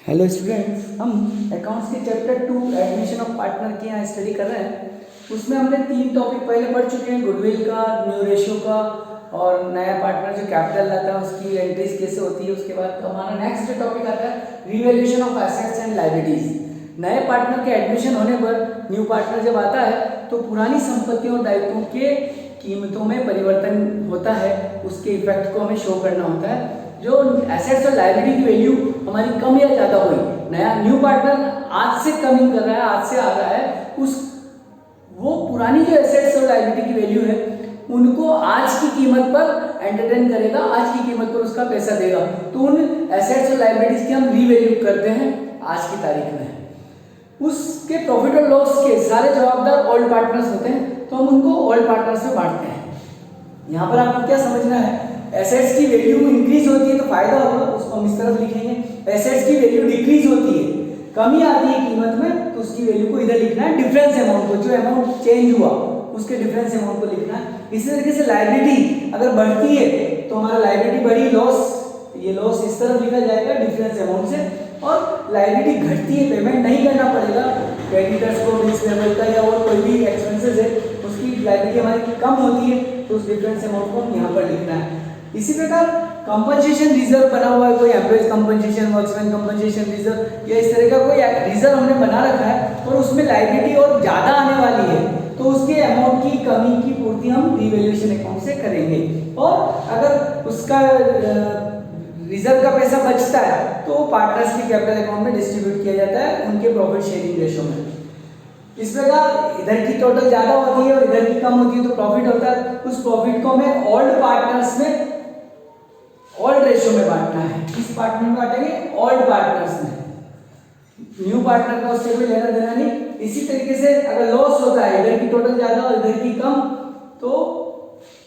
Hello students, हम accounts के chapter 2 admission of partner के यहाँ स्टडी कर रहे हैं। उसमें हमने 3 टॉपिक पहले पढ़ चुके हैं, गुडविल का, न्यू रेशियो का और नया पार्टनर जो कैपिटल लाता है उसकी एंट्रीज कैसे होती है। उसके बाद हमारा नेक्स्ट टॉपिक आता है revaluation of assets and liabilities. नए पार्टनर के एडमिशन होने पर न्यू पार्टनर जब आता है तो पुरानी संपत्तियों और दायित्वों के कीमतों में परिवर्तन होता है, उसके इफेक्ट को हमें शो करना होता है। जो एसेट्स और लायबिलिटी की वैल्यू हमारी कम या ज़्यादा हुई, नया न्यू पार्टनर आज से कमिंग कर रहा है, आज से आ रहा है, उस वो पुरानी जो एसेट्स और लायबिलिटी की वैल्यू है उनको आज की कीमत पर एंटरटेन करेगा, आज की कीमत पर उसका पैसा देगा। तो उन एसेट्स और लायबिलिटीज की हम रीवैल्यू करते हैं आज की तारीख में। उसके प्रॉफिट और लॉस के सारे जवाबदार ओल्ड पार्टनर्स होते हैं, तो हम उनको ओल्ड पार्टनर्स में बांटते हैं। यहाँ पर आपको क्या समझना है, एसेट्स की वैल्यू इंक्रीज होती है तो फायदा होगा, उसको हम इस तरफ लिखेंगे। एसेट्स की वैल्यू डिक्रीज होती है, कमी आती है कीमत में, तो उसकी वैल्यू को इधर लिखना है, डिफरेंस अमाउंट को, जो अमाउंट चेंज हुआ उसके डिफरेंस अमाउंट को लिखना है। इसी तरीके से लायबिलिटी अगर बढ़ती है तो हमारा लायबिलिटी बढ़ी, लॉस, ये लॉस इस तरफ लिखा जाएगा डिफरेंस अमाउंट से। और लायबिलिटी घटती है, पेमेंट नहीं करना पड़ेगा क्रेडिटर्स को, बिल्स पेमेंट का या और कोई भी एक्सपेंसेस है, उसकी लायबिलिटी हमारी कम होती है, तो उस डिफरेंस अमाउंट को हम यहाँ पर लिखना है। इसी प्रकार कंपनसेशन रिजर्व बना हुआ है, कोई employees compensation, workman compensation reserve या इस तरह का कोई रिजर्व हमने बना रखा है और उसमें लायबिलिटी और ज्यादा आने वाली है, तो उसके अमाउंट की कमी की पूर्ति हम रिवैल्यूएशन अकाउंट से करेंगे। और अगर उसका रिजर्व का पैसा बचता है तो पार्टनर्स के कैपिटल अकाउंट में डिस्ट्रीब्यूट किया जाता है उनके प्रॉफिट शेयरिंग रेशो में। इस प्रकार इधर की टोटल ज्यादा होती है और इधर की कम होती है, तो प्रॉफिट होता है। उस प्रॉफिट को हमें ओल्ड पार्टनर्स में ओल्ड रेशियो में बांटना है। किस पार्टनर में बांटेंगे? ओल्ड पार्टनर्स में। न्यू पार्टनर का उससे कोई लेना देना नहीं। इसी तरीके से अगर लॉस होता है, इधर की टोटल ज्यादा और इधर की कम, तो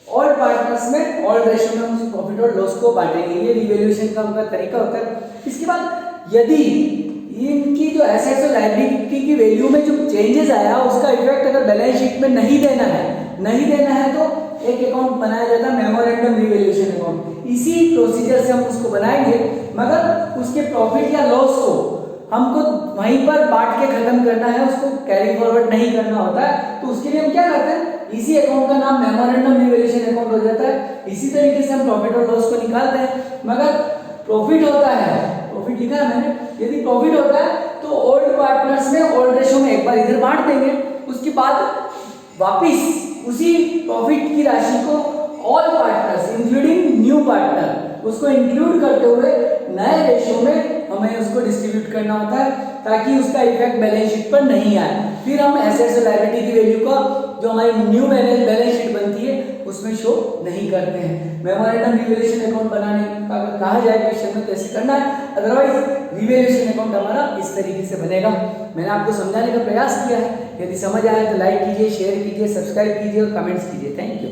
ओल्ड पार्टनर्स में ओल्ड रेशियो में हम प्रॉफिट और लॉस को बांटेंगे। ये रिवैल्यूएशन का उनका तरीका होता है। इसके बाद यदि इनकी जो एसेट्स और लायबिलिटी की वैल्यू में जो चेंजेस आया उसका इफेक्ट अगर बैलेंस शीट में नहीं देना है तो एक अकाउंट बनाया जाता है, मेमोरेंडम रिवैल्यूएशन अकाउंट। इसी प्रोसीजर से हम उसको बनाएंगे, मगर उसके प्रॉफिट या लॉस को हमको वहीं पर बांट के खत्म करना है, उसको कैरी फॉरवर्ड नहीं करना होता है। तो उसके लिए हम क्या करते हैं, इसी अकाउंट का नाम मेमोरेंडम रिवैल्यूएशन अकाउंट हो जाता है। इसी तरीके से हम प्रॉफिट और लॉस को निकालते हैं। मगर प्रॉफिट होता है, प्रॉफिट लिखा है मैंने, यदि प्रॉफिट होता है तो ओल्ड पार्टनर्स में ओल्ड रेशियो में एक बार इधर बांट देंगे, उसके बाद वापिस उसी प्रॉफिट की राशि को all partners including new partner, उसको इंक्लूड करते हुए नए रेशियो में हमें उसको डिस्ट्रीब्यूट करना होता है, ताकि उसका इफेक्ट बैलेंस शीट पर नहीं आए। फिर हम एसेट्स और लायबिलिटी की वैल्यू का जो हमारी न्यू बैलेंस शीट बनती है उसमें शो नहीं करते हैं। मेमोरेंडम रिवैल्यूएशन अकाउंट बनाने का अगर कहा जाए क्वेश्चन में तो ऐसे करना है, अदरवाइज रिवैल्यूएशन अकाउंट हमारा इस तरीके से बनेगा। मैंने आपको समझाने का प्रयास किया है। यदि समझ आए तो लाइक कीजिए, शेयर कीजिए, सब्सक्राइब कीजिए और कमेंट्स कीजिए। Thank you.